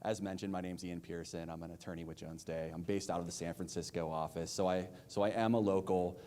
as mentioned, my name's Pearson. I'm an attorney with Jones Day. I'm based out of the San Francisco office, so I am a local.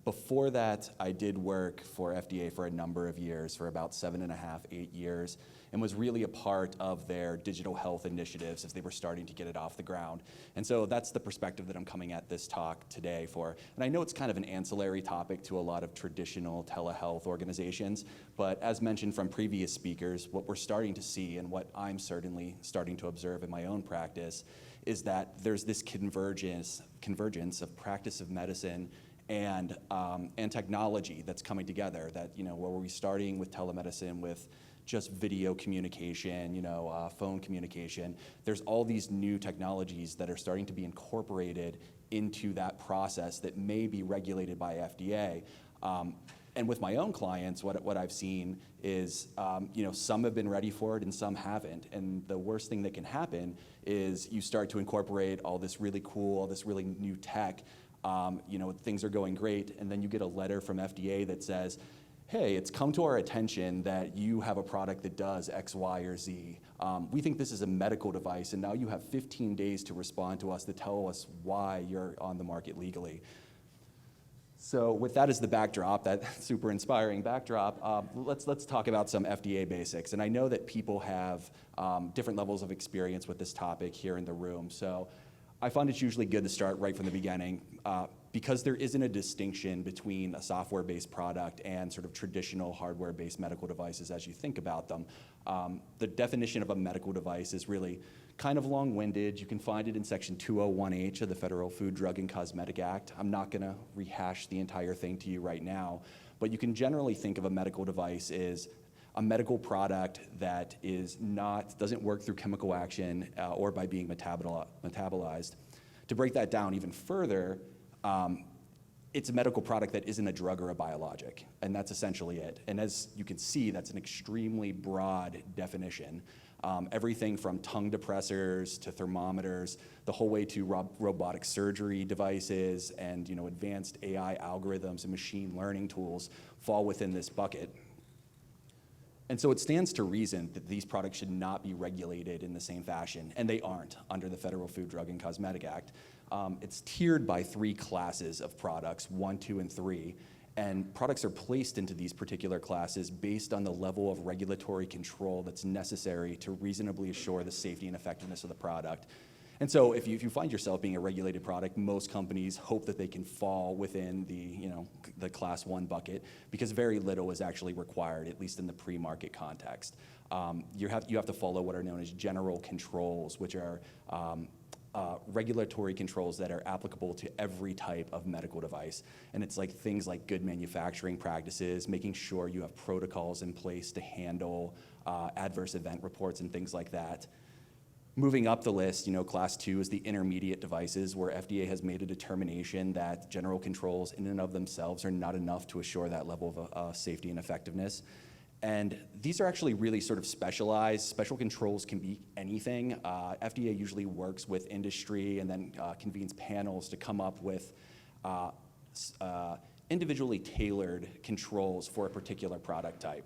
Before that, I did work for FDA for a number of years, for about 7.5, 8 years, and was really a part of their digital health initiatives as they were starting to get it off the ground. And so that's the perspective that I'm coming at this talk today for. And I know it's kind of an ancillary topic to a lot of traditional telehealth organizations, but as mentioned from previous speakers, what we're starting to see and what I'm certainly starting to observe in my own practice is that there's this convergence of practice of medicine and technology that's coming together. That, where we're starting with telemedicine with just video communication, phone communication. There's all these new technologies that are starting to be incorporated into that process that may be regulated by FDA. And with my own clients, what I've seen is, some have been ready for it and some haven't. And the worst thing that can happen is you start to incorporate all this really cool, all this really new tech. Things are going great, and then you get a letter from FDA that says, hey, it's come to our attention that you have a product that does X, Y, or Z. We think this is a medical device, and now you have 15 days to respond to us to tell us why you're on the market legally. So with that as the backdrop, that super inspiring backdrop, let's talk about some FDA basics. And I know that people have different levels of experience with this topic here in the room. So I find it's usually good to start right from the beginning because there isn't a distinction between a software-based product and sort of traditional hardware-based medical devices as you think about them. The definition of a medical device is really kind of long-winded. You can find it in Section 201H of the Federal Food, Drug, and Cosmetic Act. I'm not going to rehash the entire thing to you right now, but you can generally think of a medical device as a medical product that doesn't work through chemical action or by being metabolized. To break that down even further, it's a medical product that isn't a drug or a biologic, and that's essentially it. And as you can see, that's an extremely broad definition. Everything from tongue depressors to thermometers, the whole way to robotic surgery devices and advanced AI algorithms and machine learning tools fall within this bucket. And so it stands to reason that these products should not be regulated in the same fashion, and they aren't under the Federal Food, Drug, and Cosmetic Act. It's tiered by 3 classes of products, 1, 2, and 3, and products are placed into these particular classes based on the level of regulatory control that's necessary to reasonably assure the safety and effectiveness of the product. And so if you find yourself being a regulated product, most companies hope that they can fall within the class 1 bucket because very little is actually required, at least in the pre-market context. You have to follow what are known as general controls, which are regulatory controls that are applicable to every type of medical device. And it's like things like good manufacturing practices, making sure you have protocols in place to handle adverse event reports and things like that. Moving up the list, class 2 is the intermediate devices where FDA has made a determination that general controls in and of themselves are not enough to assure that level of safety and effectiveness. And these are actually really sort of specialized. Special controls can be anything. FDA usually works with industry and then convenes panels to come up with individually tailored controls for a particular product type.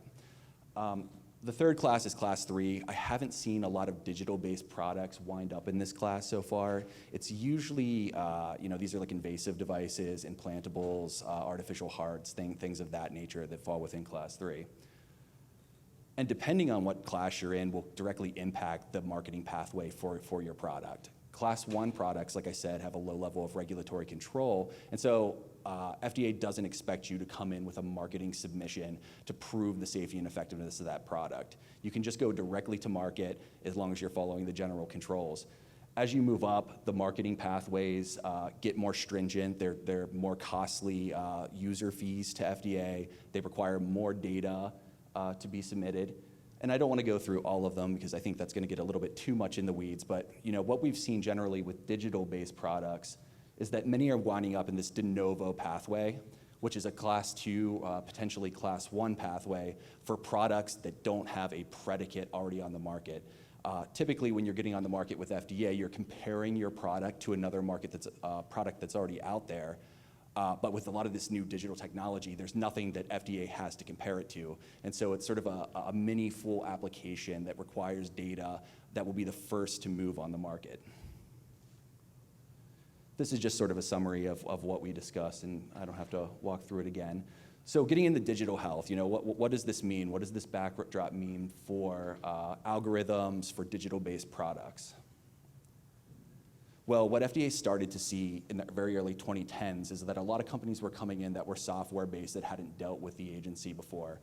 The third class is class 3. I haven't seen a lot of digital-based products wind up in this class so far. It's usually, these are like invasive devices, implantables, artificial hearts, things of that nature that fall within class 3. And depending on what class you're in will directly impact the marketing pathway for your product. Class 1 products, like I said, have a low level of regulatory control, and so FDA doesn't expect you to come in with a marketing submission to prove the safety and effectiveness of that product. You can just go directly to market as long as you're following the general controls. As you move up, the marketing pathways get more stringent. They're more costly user fees to FDA. They require more data to be submitted. And I don't want to go through all of them because I think that's going to get a little bit too much in the weeds, but what we've seen generally with digital-based products is that many are winding up in this de novo pathway, which is a class 2, potentially class 1 pathway for products that don't have a predicate already on the market. Typically, when you're getting on the market with FDA, you're comparing your product to another product that's already out there. But with a lot of this new digital technology, there's nothing that FDA has to compare it to. And so it's sort of a mini full application that requires data that will be the first to move on the market. This is just sort of a summary of what we discussed, and I don't have to walk through it again. So getting into digital health, what does this mean? What does this backdrop mean for algorithms, for digital-based products? Well, what FDA started to see in the very early 2010s is that a lot of companies were coming in that were software-based that hadn't dealt with the agency before.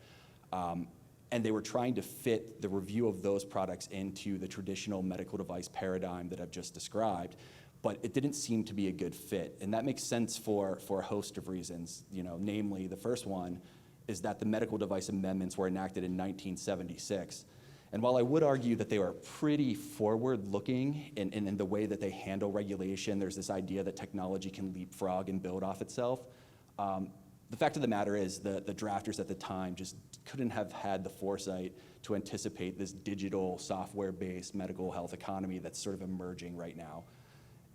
And they were trying to fit the review of those products into the traditional medical device paradigm that I've just described, but it didn't seem to be a good fit. And that makes sense for a host of reasons. Namely, the first one is that the medical device amendments were enacted in 1976. And while I would argue that they were pretty forward-looking in the way that they handle regulation, there's this idea that technology can leapfrog and build off itself. The fact of the matter is the drafters at the time just couldn't have had the foresight to anticipate this digital software-based medical health economy that's sort of emerging right now.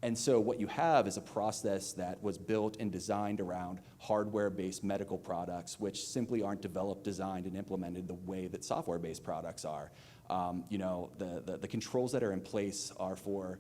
And so what you have is a process that was built and designed around hardware-based medical products, which simply aren't developed, designed, and implemented the way that software-based products are. The controls that are in place are for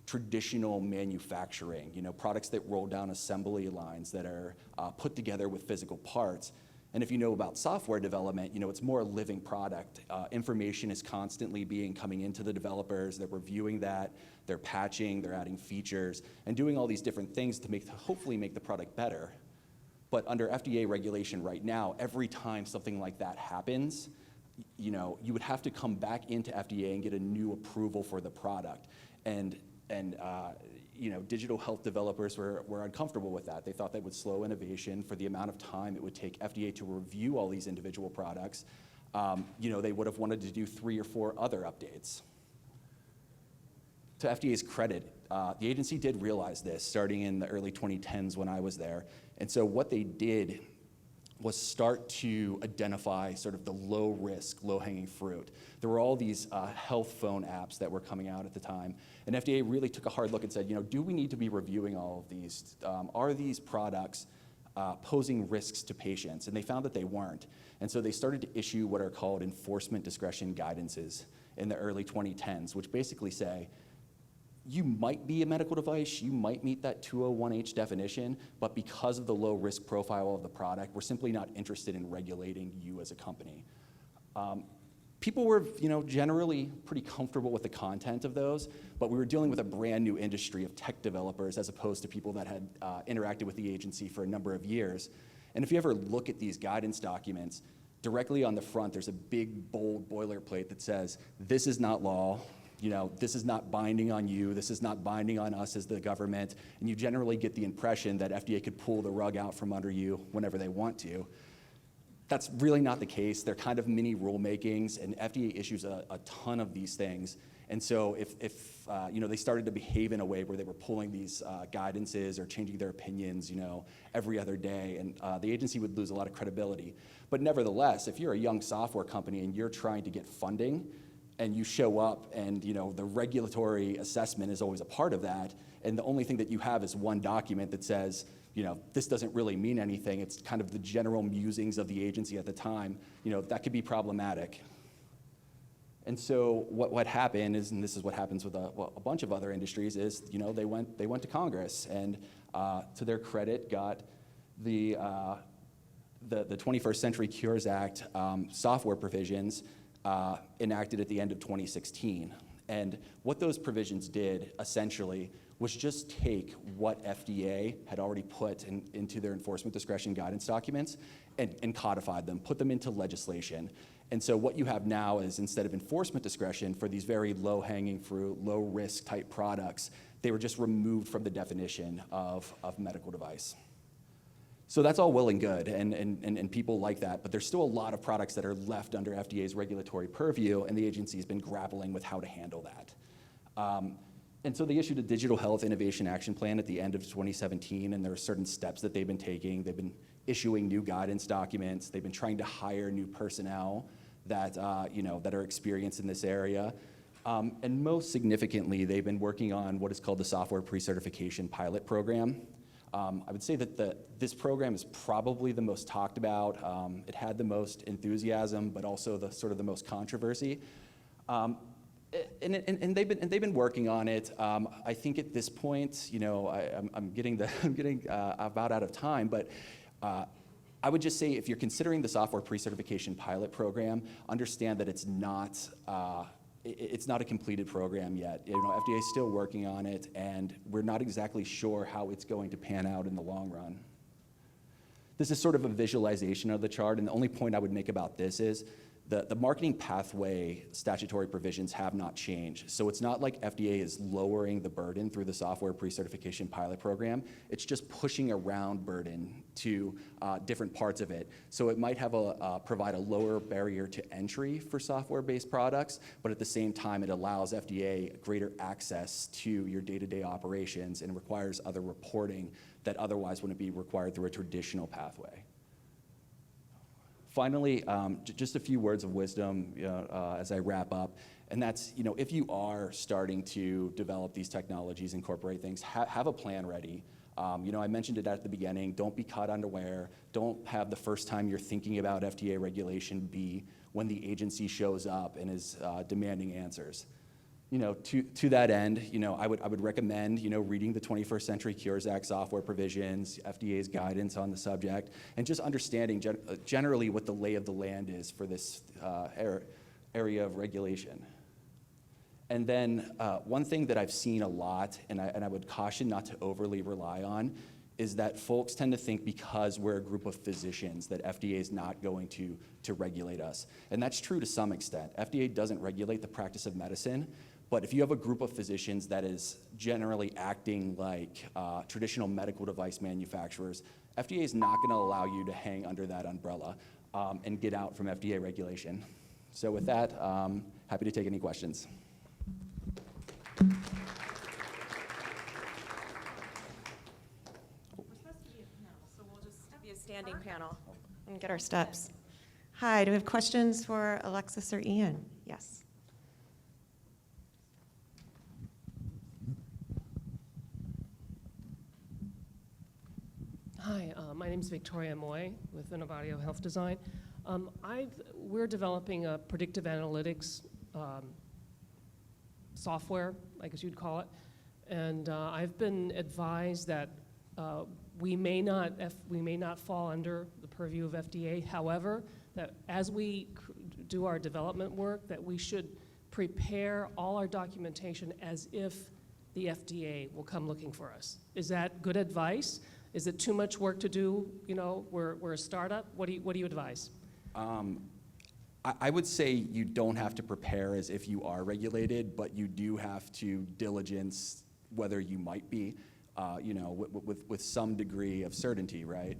traditional manufacturing, products that roll down assembly lines that are put together with physical parts. And if you know about software development, it's more a living product. Information is constantly coming into the developers. They're reviewing that, they're patching, they're adding features, and doing all these different things to hopefully make the product better. But under FDA regulation right now, every time something like that happens, you would have to come back into FDA and get a new approval for the product. And digital health developers were uncomfortable with that. They thought that would slow innovation for the amount of time it would take FDA to review all these individual products. They would have wanted to do 3 or 4 other updates. To FDA's credit, the agency did realize this starting in the early 2010s when I was there. And so what they did was start to identify sort of the low-risk, low-hanging fruit. There were all these health phone apps that were coming out at the time, and FDA really took a hard look and said, do we need to be reviewing all of these? Are these products posing risks to patients? And they found that they weren't. And so they started to issue what are called enforcement discretion guidances in the early 2010s, which basically say, you might be a medical device, you might meet that 201H definition, but because of the low risk profile of the product, we're simply not interested in regulating you as a company. People were, generally pretty comfortable with the content of those, but we were dealing with a brand new industry of tech developers as opposed to people that had interacted with the agency for a number of years. And if you ever look at these guidance documents, directly on the front, there's a big, bold boilerplate that says, this is not law. This is not binding on you, this is not binding on us as the government, and you generally get the impression that FDA could pull the rug out from under you whenever they want to. That's really not the case. They're kind of mini rulemakings, and FDA issues a ton of these things. And so if they started to behave in a way where they were pulling these guidances or changing their opinions, every other day, and the agency would lose a lot of credibility. But nevertheless, if you're a young software company and you're trying to get funding, and you show up and the regulatory assessment is always a part of that, and the only thing that you have is one document that says, this doesn't really mean anything, it's kind of the general musings of the agency at the time, that could be problematic. And so what happened is, and this is what happens with a bunch of other industries, is they went to Congress and to their credit got the 21st Century Cures Act software provisions enacted at the end of 2016. And what those provisions did, essentially, was just take what FDA had already put into their enforcement discretion guidance documents and codified them, put them into legislation. And so what you have now is, instead of enforcement discretion for these very low-hanging fruit, low-risk type products, they were just removed from the definition of medical device. So that's all well and good, and people like that, but there's still a lot of products that are left under FDA's regulatory purview, and the agency has been grappling with how to handle that. And so they issued a Digital Health Innovation Action Plan at the end of 2017, and there are certain steps that they've been taking. They've been issuing new guidance documents. They've been trying to hire new personnel that are experienced in this area. And most significantly, they've been working on what is called the Software Pre-Certification Pilot Program. I would say that this program is probably the most talked about. It had the most enthusiasm, but also the sort of the most controversy. And they've been working on it. I think at this point, I'm getting about out of time, but I would just say if you're considering the software pre-certification pilot program, understand that it's not a completed program yet. FDA is still working on it, and we're not exactly sure how it's going to pan out in the long run. This is sort of a visualization of the chart, and the only point I would make about this is the marketing pathway statutory provisions have not changed. So it's not like FDA is lowering the burden through the software pre-certification pilot program. It's just pushing around burden to different parts of it. So it might have provide a lower barrier to entry for software-based products, but at the same time, it allows FDA greater access to your day-to-day operations and requires other reporting that otherwise wouldn't be required through a traditional pathway. Finally, just a few words of wisdom as I wrap up, and that's, if you are starting to develop these technologies, incorporate things, have a plan ready. I mentioned it at the beginning, don't be caught unaware. Don't have the first time you're thinking about FDA regulation be when the agency shows up and is demanding answers. To that end, I would recommend, reading the 21st Century Cures Act software provisions, FDA's guidance on the subject, and just understanding generally what the lay of the land is for this area of regulation. And then one thing that I've seen a lot, and I would caution not to overly rely on, is that folks tend to think because we're a group of physicians that FDA is not going to regulate us. And that's true to some extent. FDA doesn't regulate the practice of medicine, but if you have a group of physicians that is generally acting like traditional medical device manufacturers, FDA is not going to allow you to hang under that umbrella and get out from FDA regulation. So with that, happy to take any questions. We're supposed to be a panel, so we'll just be a standing panel and get our steps. Hi, do we have questions for Alexis or Ian? Yes. Hi, my name is Victoria Moy with Innovatio Health Design. We're developing a predictive analytics software, I guess you'd call it, and I've been advised that we may not fall under the purview of FDA. However, that as we do our development work, that we should prepare all our documentation as if the FDA will come looking for us. Is that good advice? Is it too much work to do? We're a startup. What do you advise? I would say you don't have to prepare as if you are regulated, but you do have to diligence whether you might be, with some degree of certainty, right?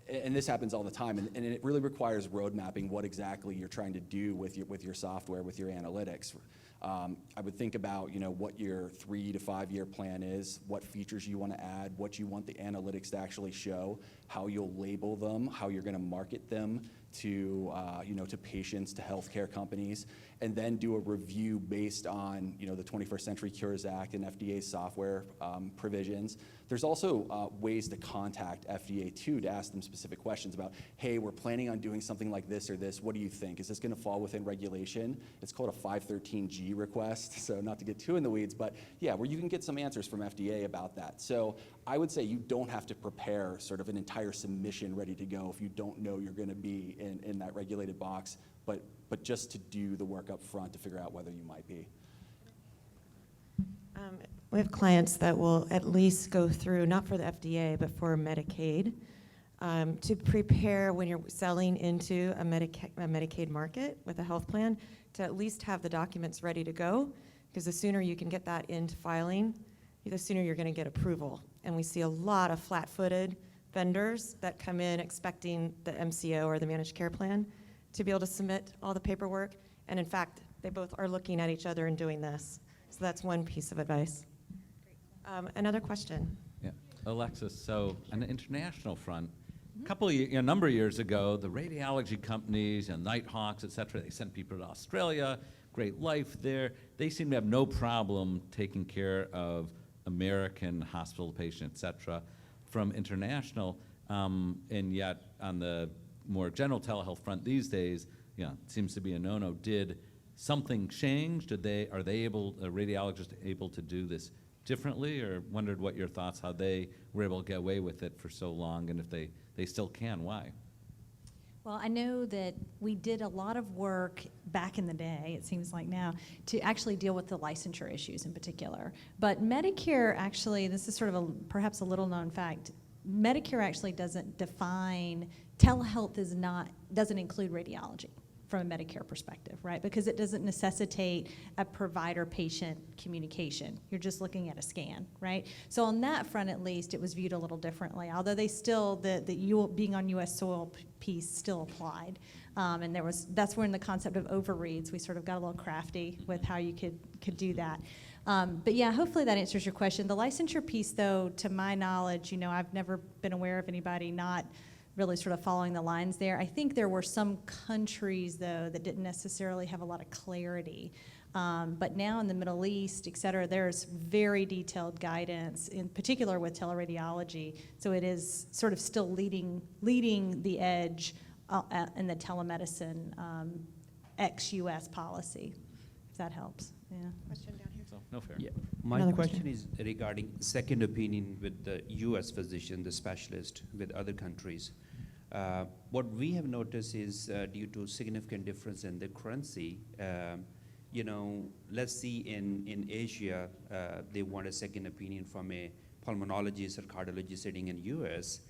And this happens all the time, and it really requires road mapping what exactly you're trying to do with your software, with your analytics. I would think about what your 3 to 5 year plan is, what features you want to add, what you want the analytics to actually show, how you'll label them, how you're going to market them to to patients, to healthcare companies, and then do a review based on the 21st Century Cures Act and FDA's software provisions. There's also ways to contact FDA too to ask them specific questions about, hey, we're planning on doing something like this or this. What do you think? Is this going to fall within regulation? It's called a 513G request, so not to get too in the weeds, but yeah, where you can get some answers from FDA about that. So I would say you don't have to prepare sort of an entire submission ready to go if you don't know you're going to be in that regulated box, but just to do the work up front to figure out whether you might be. We have clients that will at least go through, not for the FDA, but for Medicaid, to prepare when you're selling into a Medicaid market with a health plan, to at least have the documents ready to go, because the sooner you can get that into filing, the sooner you're going to get approval. And we see a lot of flat-footed vendors that come in expecting the MCO or the managed care plan to be able to submit all the paperwork. And in fact, they both are looking at each other and doing this. So that's one piece of advice. Another question. Yeah, Alexis, so on the international front, a number of years ago, the radiology companies and Nighthawks, et cetera, they sent people to Australia, great life there. They seem to have no problem taking care of American hospital patient, et cetera, from international, and yet on the more general telehealth front these days, it seems to be a no-no. Did something change? Are radiologists able to do this differently, or wondered what your thoughts, how they were able to get away with it for so long, and if they still can, why? Well, I know that we did a lot of work back in the day, it seems like now, to actually deal with the licensure issues in particular. But Medicare actually, this is sort of perhaps a little known fact, Medicare actually doesn't define, telehealth doesn't include radiology from a Medicare perspective, right? Because it doesn't necessitate a provider-patient communication. You're just looking at a scan, right? So on that front, at least, it was viewed a little differently, although they still, being on U.S. soil piece still applied. And that's when the concept of overreads, we sort of got a little crafty with how you could do that. But yeah, hopefully that answers your question. The licensure piece, though, to my knowledge, I've never been aware of anybody not really sort of following the lines there. I think there were some countries, though, that didn't necessarily have a lot of clarity. But now in the Middle East, et cetera, there's very detailed guidance, in particular with teleradiology. So it is sort of still leading the edge in the telemedicine ex-US policy, if that helps. Yeah. Question down here. So, no fair. Yeah. My Another question is regarding second opinion with the US physician, the specialist with other countries. What we have noticed is due to significant difference in the currency, let's see in Asia, they want a second opinion from a pulmonologist or cardiologist sitting in US.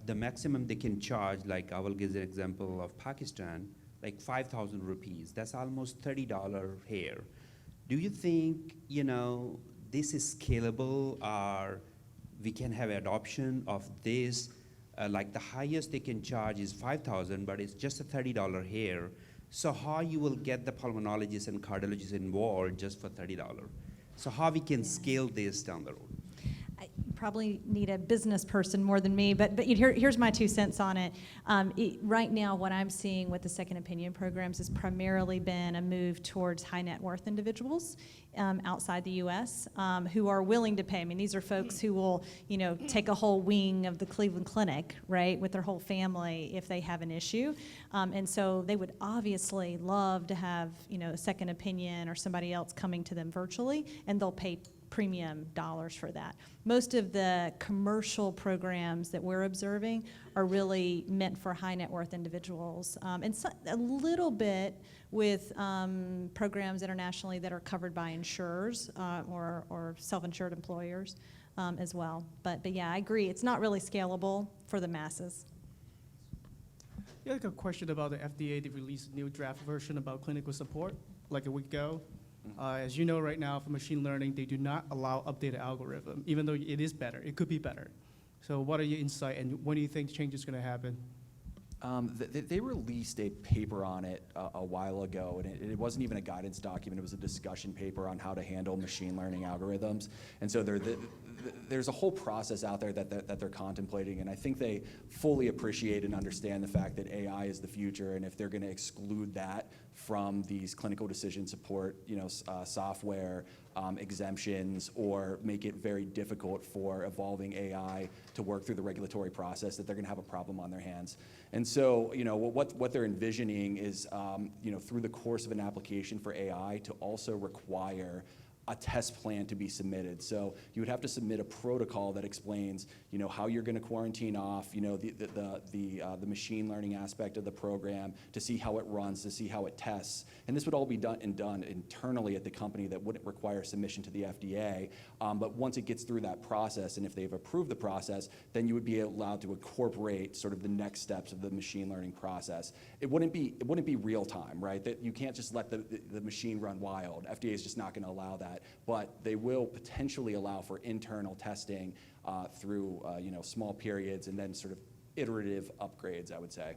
The maximum they can charge, like I will give an example of Pakistan, like 5,000 rupees. That's almost $30 here. Do you think, this is scalable, or we can have adoption of this? Like the highest they can charge is 5,000, but it's just a $30 here. So how you will get the pulmonologists and cardiologists involved just for $30? So how we can scale this down the road? You probably need a business person more than me, but here's my 2 cents on it. Right now, what I'm seeing with the second opinion programs has primarily been a move towards high net worth individuals outside the U.S. Who are willing to pay. I mean, these are folks who will, take a whole wing of the Cleveland Clinic, right, with their whole family if they have an issue. And so they would obviously love to have, a second opinion or somebody else coming to them virtually, and they'll pay premium dollars for that. Most of the commercial programs that we're observing are really meant for high net worth individuals, and so, a little bit with programs internationally that are covered by insurers or self-insured employers as well. But yeah, I agree. It's not really scalable for the masses. Yeah, like a question about the FDA. They released a new draft version about clinical support like a week ago. As you know right now, for machine learning, they do not allow updated algorithm, even though it is better. It could be better. So what are your insight, and when do you think change is going to happen? They released a paper on it a while ago, and it wasn't even a guidance document. It was a discussion paper on how to handle machine learning algorithms. And so there's a whole process out there that they're contemplating, and I think they fully appreciate and understand the fact that AI is the future, and if they're going to exclude that from these clinical decision support, software exemptions, or make it very difficult for evolving AI to work through the regulatory process, that they're going to have a problem on their hands. And so, what they're envisioning is, through the course of an application for AI, to also require a test plan to be submitted. So you would have to submit a protocol that explains, how you're going to quarantine off, the machine learning aspect of the program, to see how it runs, to see how it tests. And this would all be done internally at the company. That wouldn't require submission to the FDA. But once it gets through that process, and if they've approved the process, then you would be allowed to incorporate sort of the next steps of the machine learning process. It wouldn't be real time, right? That you can't just let the machine run wild. FDA is just not going to allow that. But they will potentially allow for internal testing through small periods, and then sort of iterative upgrades, I would say.